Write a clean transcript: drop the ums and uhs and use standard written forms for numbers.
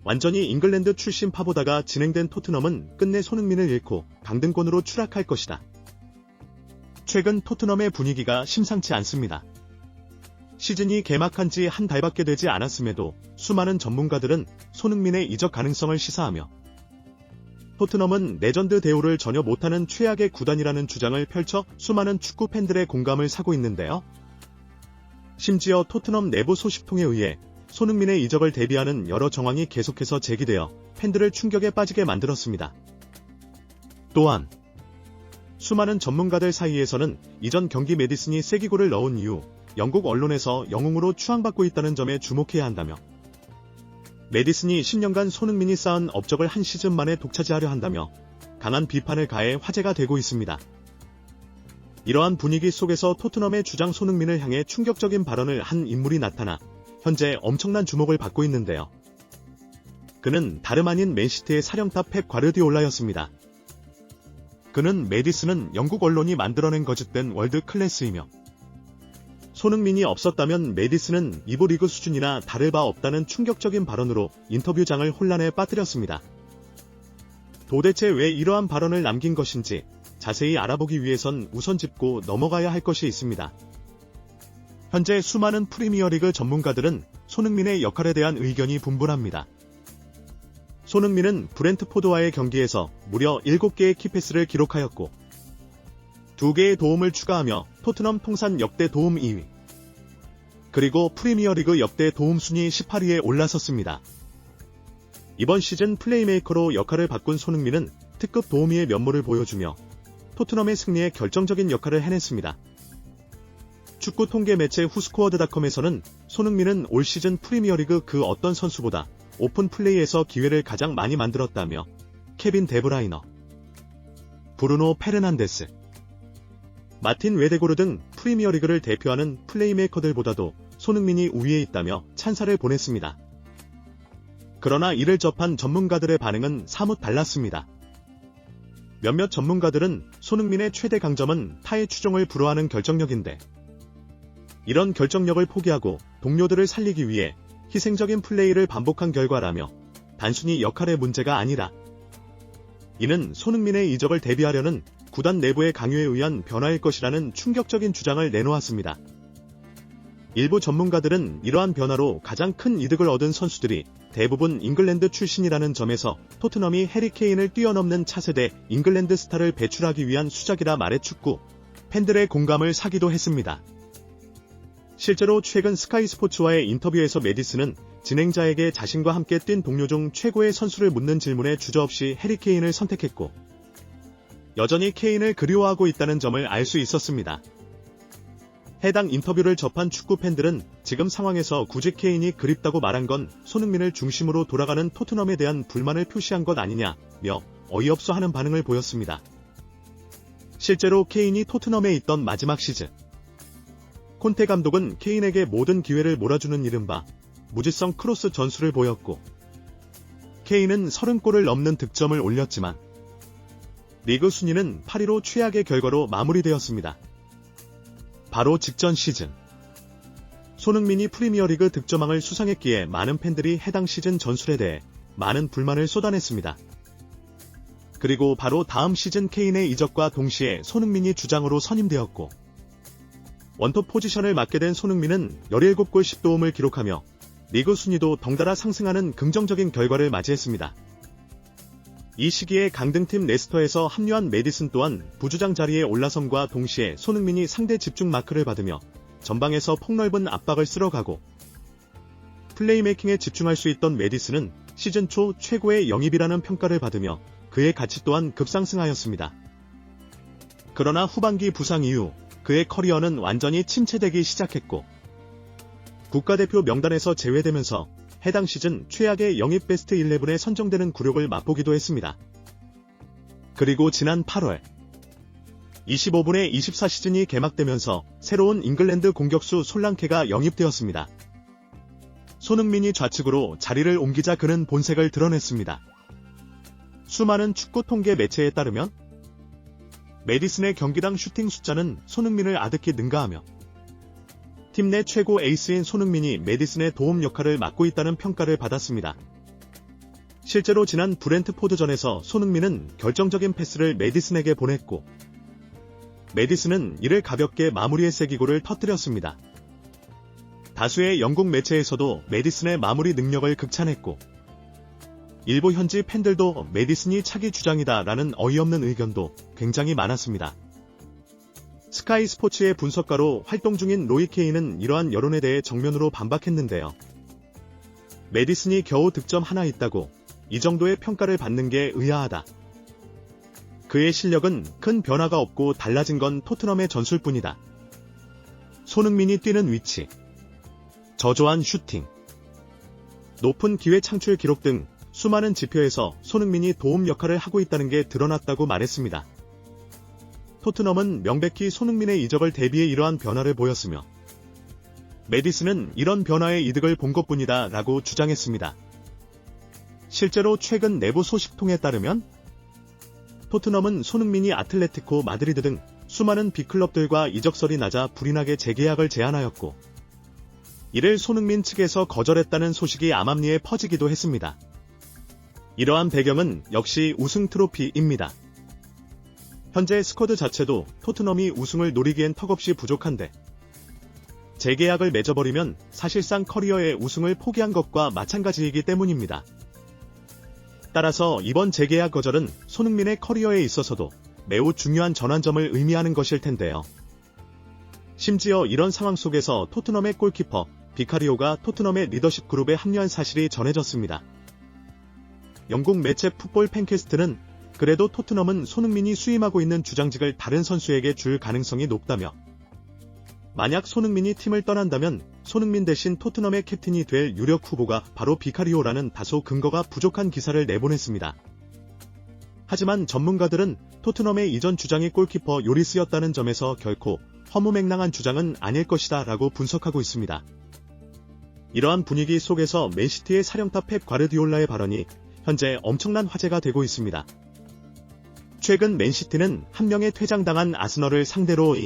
완전히 잉글랜드 출신 파보다가 진행된 토트넘은 끝내 손흥민을 잃고 강등권으로 추락할 것이다. 최근 토트넘의 분위기가 심상치 않습니다. 시즌이 개막한 지 한 달밖에 되지 않았음에도 수많은 전문가들은 손흥민의 이적 가능성을 시사하며 토트넘은 레전드 대우를 전혀 못하는 최악의 구단이라는 주장을 펼쳐 수많은 축구 팬들의 공감을 사고 있는데요. 심지어 토트넘 내부 소식통에 의해 손흥민의 이적을 대비하는 여러 정황이 계속해서 제기되어 팬들을 충격에 빠지게 만들었습니다. 또한 수많은 전문가들 사이에서는 이전 경기 메디슨이 쐐기골을 넣은 이후 영국 언론에서 영웅으로 추앙받고 있다는 점에 주목해야 한다며 메디슨이 10년간 손흥민이 쌓은 업적을 한 시즌 만에 독차지하려 한다며 강한 비판을 가해 화제가 되고 있습니다. 이러한 분위기 속에서 토트넘의 주장 손흥민을 향해 충격적인 발언을 한 인물이 나타나 현재 엄청난 주목을 받고 있는데요. 그는 다름 아닌 맨시티의 사령탑 펩 과르디올라였습니다. 그는 메디슨은 영국 언론이 만들어낸 거짓된 월드 클래스이며 손흥민이 없었다면 메디슨은 2부 리그 수준이나 다를 바 없다는 충격적인 발언으로 인터뷰장을 혼란에 빠뜨렸습니다. 도대체 왜 이러한 발언을 남긴 것인지 자세히 알아보기 위해선 우선 짚고 넘어가야 할 것이 있습니다. 현재 수많은 프리미어리그 전문가들은 손흥민의 역할에 대한 의견이 분분합니다. 손흥민은 브렌트포드와의 경기에서 무려 7개의 키패스를 기록하였고 2개의 도움을 추가하며 토트넘 통산 역대 도움 2위, 그리고 프리미어리그 역대 도움 순위 18위에 올라섰습니다. 이번 시즌 플레이메이커로 역할을 바꾼 손흥민은 특급 도우미의 면모를 보여주며 토트넘의 승리에 결정적인 역할을 해냈습니다. 축구 통계 매체 후스코어드닷컴에서는 손흥민은 올 시즌 프리미어리그 그 어떤 선수보다 오픈 플레이에서 기회를 가장 많이 만들었다며 케빈 데브라이너, 브루노 페르난데스, 마틴 웨데고르 등 프리미어리그를 대표하는 플레이메이커들보다도 손흥민이 우위에 있다며 찬사를 보냈습니다. 그러나 이를 접한 전문가들의 반응은 사뭇 달랐습니다. 몇몇 전문가들은 손흥민의 최대 강점은 타의 추종을 불허하는 결정력인데 이런 결정력을 포기하고 동료들을 살리기 위해 희생적인 플레이를 반복한 결과라며 단순히 역할의 문제가 아니라 이는 손흥민의 이적을 대비하려는 구단 내부의 강요에 의한 변화일 것이라는 충격적인 주장을 내놓았습니다. 일부 전문가들은 이러한 변화로 가장 큰 이득을 얻은 선수들이 대부분 잉글랜드 출신이라는 점에서 토트넘이 해리 케인을 뛰어넘는 차세대 잉글랜드 스타를 배출하기 위한 수작이라 말해 축구 팬들의 공감을 사기도 했습니다. 실제로 최근 스카이 스포츠와의 인터뷰에서 메디슨은 진행자에게 자신과 함께 뛴 동료 중 최고의 선수를 묻는 질문에 주저없이 해리 케인을 선택했고 여전히 케인을 그리워하고 있다는 점을 알 수 있었습니다. 해당 인터뷰를 접한 축구 팬들은 지금 상황에서 굳이 케인이 그립다고 말한 건 손흥민을 중심으로 돌아가는 토트넘에 대한 불만을 표시한 것 아니냐며 어이없어 하는 반응을 보였습니다. 실제로 케인이 토트넘에 있던 마지막 시즌 콘테 감독은 케인에게 모든 기회를 몰아주는 이른바 무지성 크로스 전술을 보였고 케인은 30골을 넘는 득점을 올렸지만 리그 순위는 8위로 최악의 결과로 마무리되었습니다. 바로 직전 시즌 손흥민이 프리미어리그 득점왕을 수상했기에 많은 팬들이 해당 시즌 전술에 대해 많은 불만을 쏟아냈습니다. 그리고 바로 다음 시즌 케인의 이적과 동시에 손흥민이 주장으로 선임되었고 원톱 포지션을 맡게 된 손흥민은 17골 10도움을 기록하며 리그 순위도 덩달아 상승하는 긍정적인 결과를 맞이했습니다. 이 시기에 강등팀 레스터에서 합류한 메디슨 또한 부주장 자리에 올라섬과 동시에 손흥민이 상대 집중 마크를 받으며 전방에서 폭넓은 압박을 쓸어가고 플레이메이킹에 집중할 수 있던 메디슨은 시즌 초 최고의 영입이라는 평가를 받으며 그의 가치 또한 급상승하였습니다. 그러나 후반기 부상 이후 그의 커리어는 완전히 침체되기 시작했고 국가대표 명단에서 제외되면서 해당 시즌 최악의 영입 베스트 11에 선정되는 굴욕을 맛보기도 했습니다. 그리고 지난 8월 25분에 24 시즌이 개막되면서 새로운 잉글랜드 공격수 솔랑케가 영입되었습니다. 손흥민이 좌측으로 자리를 옮기자 그는 본색을 드러냈습니다. 수많은 축구 통계 매체에 따르면 메디슨의 경기당 슈팅 숫자는 손흥민을 아득히 능가하며 팀 내 최고 에이스인 손흥민이 메디슨의 도움 역할을 맡고 있다는 평가를 받았습니다. 실제로 지난 브렌트포드전에서 손흥민은 결정적인 패스를 메디슨에게 보냈고 메디슨은 이를 가볍게 마무리해 기골을 터뜨렸습니다. 다수의 영국 매체에서도 메디슨의 마무리 능력을 극찬했고 일부 현지 팬들도 메디슨이 차기 주장이다라는 어이없는 의견도 굉장히 많았습니다. 스카이 스포츠의 분석가로 활동 중인 로이 케인은 이러한 여론에 대해 정면으로 반박했는데요. 메디슨이 겨우 득점 하나 있다고 이 정도의 평가를 받는 게 의아하다. 그의 실력은 큰 변화가 없고 달라진 건 토트넘의 전술뿐이다. 손흥민이 뛰는 위치, 저조한 슈팅, 높은 기회 창출 기록 등 수많은 지표에서 손흥민이 도움 역할을 하고 있다는 게 드러났다고 말했습니다. 토트넘은 명백히 손흥민의 이적을 대비해 이러한 변화를 보였으며 메디슨은 이런 변화의 이득을 본 것뿐이다 라고 주장했습니다. 실제로 최근 내부 소식통에 따르면 토트넘은 손흥민이 아틀레티코 마드리드 등 수많은 빅클럽들과 이적설이 나자 불이 나게 재계약을 제안하였고 이를 손흥민 측에서 거절했다는 소식이 암암리에 퍼지기도 했습니다. 이러한 배경은 역시 우승 트로피입니다. 현재 스쿼드 자체도 토트넘이 우승을 노리기엔 턱없이 부족한데 재계약을 맺어버리면 사실상 커리어의 우승을 포기한 것과 마찬가지이기 때문입니다. 따라서 이번 재계약 거절은 손흥민의 커리어에 있어서도 매우 중요한 전환점을 의미하는 것일 텐데요. 심지어 이런 상황 속에서 토트넘의 골키퍼 비카리오가 토트넘의 리더십 그룹에 합류한 사실이 전해졌습니다. 영국 매체 풋볼 팬캐스트는 그래도 토트넘은 손흥민이 수임하고 있는 주장직을 다른 선수에게 줄 가능성이 높다며 만약 손흥민이 팀을 떠난다면 손흥민 대신 토트넘의 캡틴이 될 유력 후보가 바로 비카리오라는 다소 근거가 부족한 기사를 내보냈습니다. 하지만 전문가들은 토트넘의 이전 주장이 골키퍼 요리스였다는 점에서 결코 허무맹랑한 주장은 아닐 것이다 라고 분석하고 있습니다. 이러한 분위기 속에서 맨시티의 사령탑 펩 과르디올라의 발언이 현재 엄청난 화제가 되고 있습니다. 최근 맨시티는 한 명의 퇴장당한 아스널을 상대로